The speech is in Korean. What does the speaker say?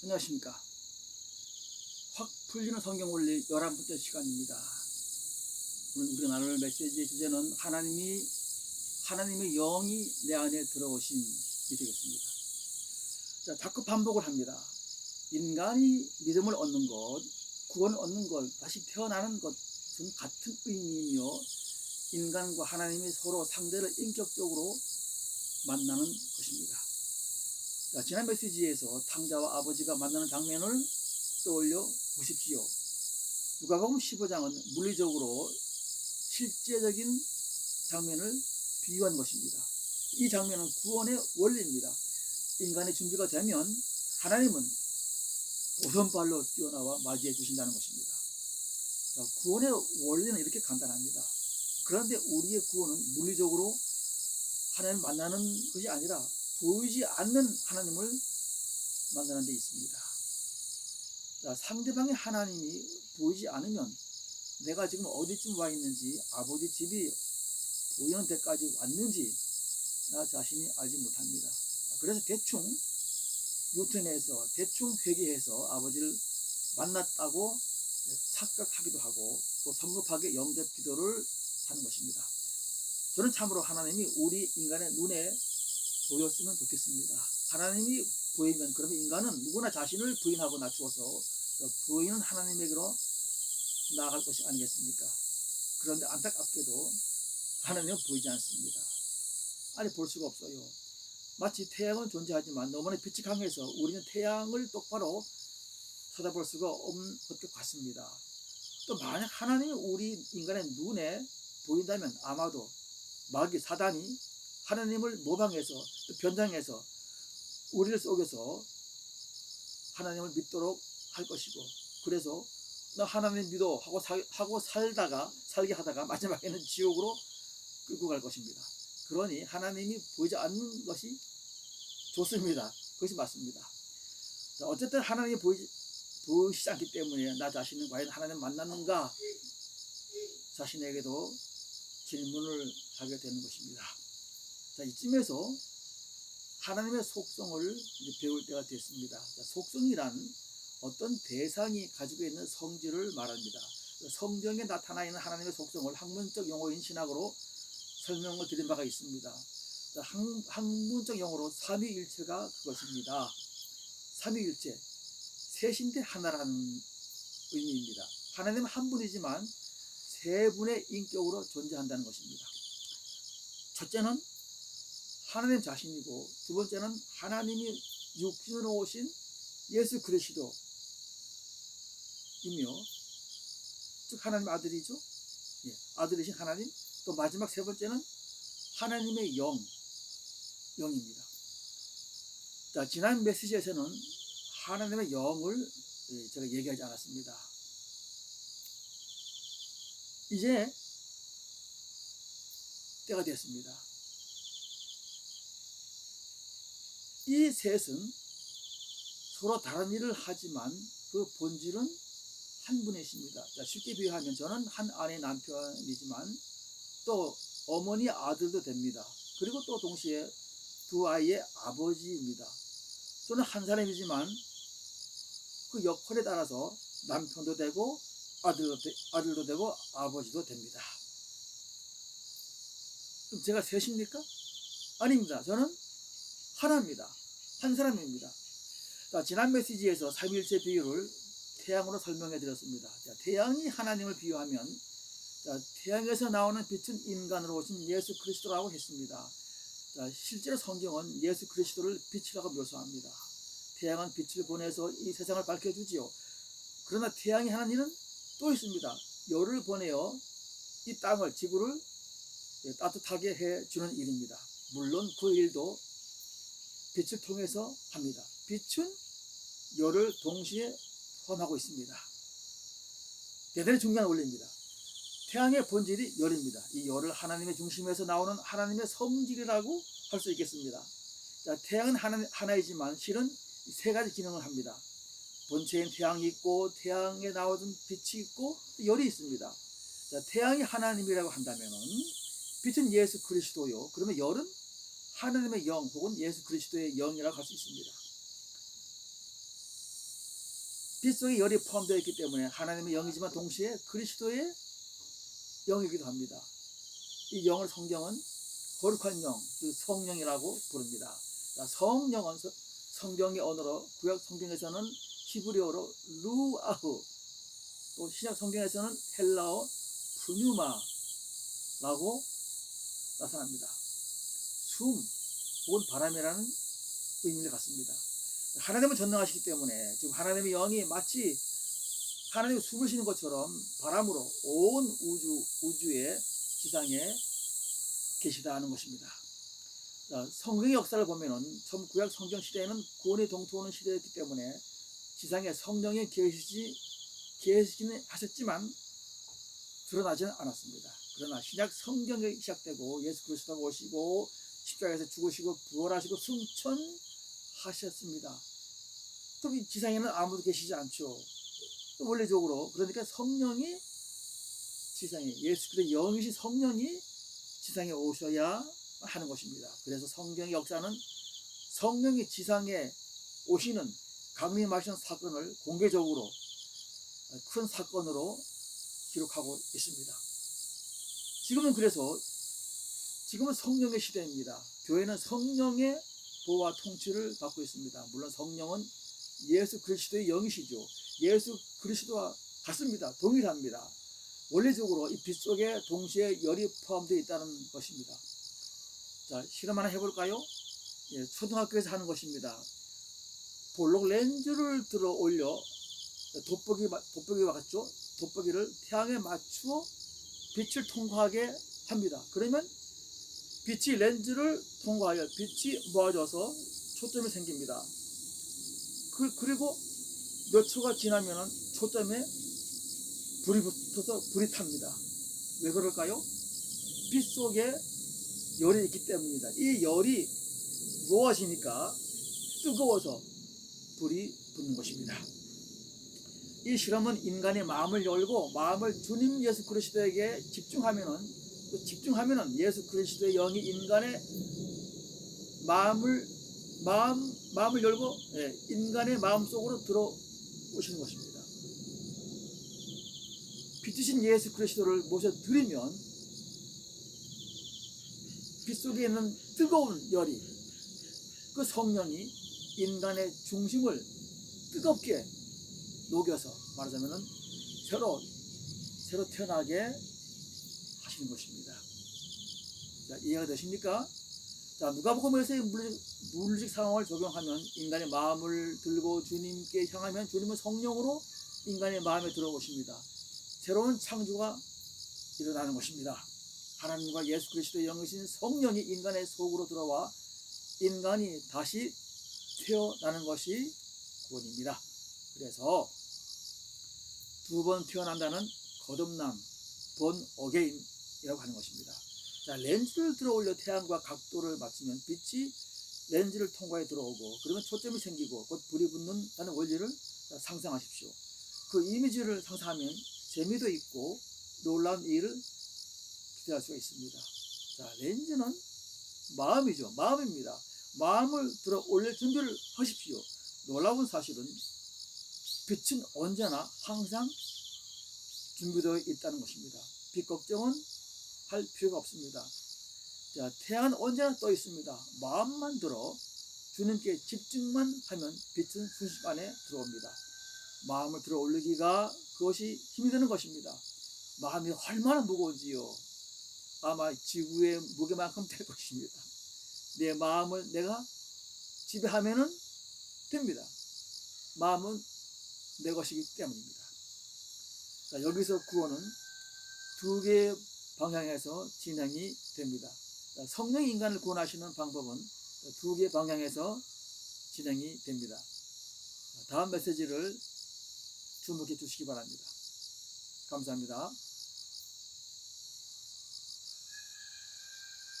안녕하십니까. 확 풀리는 성경 원리 11번째 시간입니다. 오늘 우리가 나눌 메시지의 주제는 하나님의 영이 내 안에 들어오심이 되겠습니다. 자, 자꾸 반복을 합니다. 인간이 믿음을 얻는 것, 구원을 얻는 것, 다시 태어나는 것은 같은 의미이며 인간과 하나님이 서로 상대를 인격적으로 만나는 것입니다. 자, 지난 메시지에서 탕자와 아버지가 만나는 장면을 떠올려 보십시오. 누가복음 15장은 물리적으로 실제적인 장면을 비유한 것입니다. 이 장면은 구원의 원리입니다. 인간의 준비가 되면 하나님은 오선발로 뛰어나와 맞이해 주신다는 것입니다. 자, 구원의 원리는 이렇게 간단합니다. 그런데 우리의 구원은 물리적으로 하나님을 만나는 것이 아니라 보이지 않는 하나님을 만나는 데 있습니다. 자, 상대방의 하나님이 보이지 않으면 내가 지금 어디쯤 와 있는지, 아버지 집이 보이는 데까지 왔는지 나 자신이 알지 못합니다. 그래서 대충 유턴해서 대충 회개해서 아버지를 만났다고 착각하기도 하고 또 성급하게 영접 기도를 하는 것입니다. 저는 참으로 하나님이 우리 인간의 눈에 보였으면 좋겠습니다. 하나님이 보이면 그러면 인간은 누구나 자신을 부인하고 낮추어서 보이는 하나님에게로 나아갈 것이 아니겠습니까? 그런데 안타깝게도 하나님은 보이지 않습니다. 아니, 볼 수가 없어요. 마치 태양은 존재하지만 너무나 빛이 강해서 우리는 태양을 똑바로 쳐다볼 수가 없는 것 같습니다. 또 만약 하나님이 우리 인간의 눈에 보인다면 아마도 마귀 사단이 하나님을 모방해서 또 변장해서 우리를 속여서 하나님을 믿도록 할 것이고, 그래서 나 하나님 믿어 하고 살게 하다가 마지막에는 지옥으로 끌고 갈 것입니다. 그러니 하나님이 보이지 않는 것이 좋습니다. 그것이 맞습니다. 자, 어쨌든 하나님이 보이시지 않기 때문에 나 자신은 과연 하나님 만났는가 자신에게도 질문을 하게 되는 것입니다. 자, 이쯤에서 하나님의 속성을 이제 배울 때가 됐습니다. 자, 속성이란 어떤 대상이 가지고 있는 성질을 말합니다. 성경에 나타나 있는 하나님의 속성을 학문적 용어인 신학으로 설명을 드린 바가 있습니다. 자, 학문적 용어로 삼위일체가 그것입니다. 삼위일체, 셋인데 하나라는 의미입니다. 하나님은 한 분이지만 세 분의 인격으로 존재한다는 것입니다. 첫째는 하나님 자신이고, 두 번째는 하나님이 육신으로 오신 예수 그리스도이며, 즉 하나님 아들이죠. 예, 아들이신 하나님. 또 마지막 세 번째는 하나님의 영입니다. 자, 지난 메시지에서는 하나님의 영을 제가 얘기하지 않았습니다. 이제 때가 됐습니다. 이 셋은 서로 다른 일을 하지만 그 본질은 한 분이십니다. 자, 쉽게 비유하면 저는 한 아내의 남편이지만 또 어머니 아들도 됩니다. 그리고 또 동시에 두 아이의 아버지입니다. 저는 한 사람이지만 그 역할에 따라서 남편도 되고 아들도 되고 아버지도 됩니다. 그럼 제가 셋입니까? 아닙니다. 저는 하나입니다. 한 사람입니다. 자, 지난 메시지에서 삼위일체 비유를 태양으로 설명해 드렸습니다. 자, 태양이 하나님을 비유하면, 자, 태양에서 나오는 빛은 인간으로 오신 예수 그리스도라고 했습니다. 자, 실제로 성경은 예수 그리스도를 빛이라고 묘사합니다. 태양은 빛을 보내서 이 세상을 밝혀주지요. 그러나 태양이 하는 일은 또 있습니다. 열을 보내어 이 땅을, 지구를 따뜻하게 해주는 일입니다. 물론 그 일도 빛을 통해서 합니다. 빛은 열을 동시에 포함하고 있습니다. 대단히 중요한 원리입니다. 태양의 본질이 열입니다. 이 열을 하나님의 중심에서 나오는 하나님의 성질이라고 할 수 있겠습니다. 자, 태양은 하나이지만 실은 세 가지 기능을 합니다. 본체인 태양이 있고, 태양에 나오는 빛이 있고, 열이 있습니다. 자, 태양이 하나님이라고 한다면은 빛은 예수 그리스도요. 그러면 열은 하나님의 영 혹은 예수 그리스도의 영이라고 할 수 있습니다. 빛 속에 열이 포함되어 있기 때문에 하나님의 영이지만 동시에 그리스도의 영이기도 합니다. 이 영을 성경은 거룩한 영, 그 성령이라고 부릅니다. 성령은 성경의 언어로 구약 성경에서는 히브리어로 루아흐, 또 신약 성경에서는 헬라어 푸뉴마라고 나타납니다. 숨 혹은 바람이라는 의미를 갖습니다. 하나님은 전능하시기 때문에 지금 하나님의 영이 마치 하나님의 숨을 쉬는 것처럼 바람으로 온 우주의 지상에 계시다 하는 것입니다. 성경의 역사를 보면은 처음 구약 성경 시대에는 구원이 동토하는 시대였기 때문에 지상에 성령이 계시기는 하셨지만 드러나지는 않았습니다. 그러나 신약 성경이 시작되고 예수 그리스도가 오시고 십자가에서 죽으시고 부활하시고 승천하셨습니다. 또 이 지상에는 아무도 계시지 않죠. 또 원래적으로 그러니까 성령이 지상에, 예수 그리스도의 영이신 성령이 지상에 오셔야 하는 것입니다. 그래서 성경의 역사는 성령이 지상에 오시는 강림하시는 사건을 공개적으로 큰 사건으로 기록하고 있습니다. 지금은 성령의 시대입니다. 교회는 성령의 보호와 통치를 받고 있습니다. 물론 성령은 예수 그리스도의 영이시죠. 예수 그리스도와 같습니다. 동일합니다. 원리적으로 이 빛 속에 동시에 열이 포함되어 있다는 것입니다. 자, 실험 하나 해볼까요? 예, 초등학교에서 하는 것입니다. 볼록 렌즈를 들어 올려 돋보기와 같죠? 돋보기를 태양에 맞추어 빛을 통과하게 합니다. 그러면 빛이 렌즈를 통과하여 빛이 모아져서 초점이 생깁니다. 그리고 몇 초가 지나면 초점에 불이 붙어서 불이 탑니다. 왜 그럴까요? 빛 속에 열이 있기 때문입니다. 이 열이 모아지니까 뜨거워서 불이 붙는 것입니다. 이 실험은 인간의 마음을 열고 마음을 주님 예수 그리스도에게 집중하면은 예수 그리스도의 영이 인간의 마음을 열고 인간의 마음 속으로 들어오시는 것입니다. 빛이신 예수 그리스도를 모셔드리면 빛 속에 있는 뜨거운 열이, 그 성령이 인간의 중심을 뜨겁게 녹여서 말하자면 새로 태어나게 하시는 것입니다. 자, 이해가 되십니까? 자, 누가복음에서의 물리적 상황을 적용하면 인간의 마음을 들고 주님께 향하면 주님은 성령으로 인간의 마음에 들어오십니다. 새로운 창조가 일어나는 것입니다. 하나님과 예수 그리스도의 영이신 성령이 인간의 속으로 들어와 인간이 다시 태어나는 것이 구원입니다. 그래서 두 번 태어난다는 거듭남, 본 어게인이라고 하는 것입니다. 자, 렌즈를 들어 올려 태양과 각도를 맞추면 빛이 렌즈를 통과해 들어오고 그러면 초점이 생기고 곧 불이 붙는다는 원리를 상상하십시오. 그 이미지를 상상하면 재미도 있고 놀라운 일을 기대할 수가 있습니다. 자, 렌즈는 마음이죠. 마음입니다. 마음을 들어 올릴 준비를 하십시오. 놀라운 사실은 빛은 언제나 항상 준비되어 있다는 것입니다. 빛 걱정은 할 필요가 없습니다. 자, 태양은 언제나 떠 있습니다. 마음만 들어 주님께 집중만 하면 빛은 순식간에 들어옵니다. 마음을 들어 올리기가 그것이 힘이 드는 것입니다. 마음이 얼마나 무거운지요. 아마 지구의 무게만큼 될 것입니다. 내 마음을 내가 지배하면 됩니다. 마음은 내 것이기 때문입니다. 자, 여기서 구원은 두 개의 방향에서 진행이 됩니다. 자, 성령이 인간을 구원하시는 방법은 두 개의 방향에서 진행이 됩니다. 다음 메시지를 주목해 주시기 바랍니다. 감사합니다.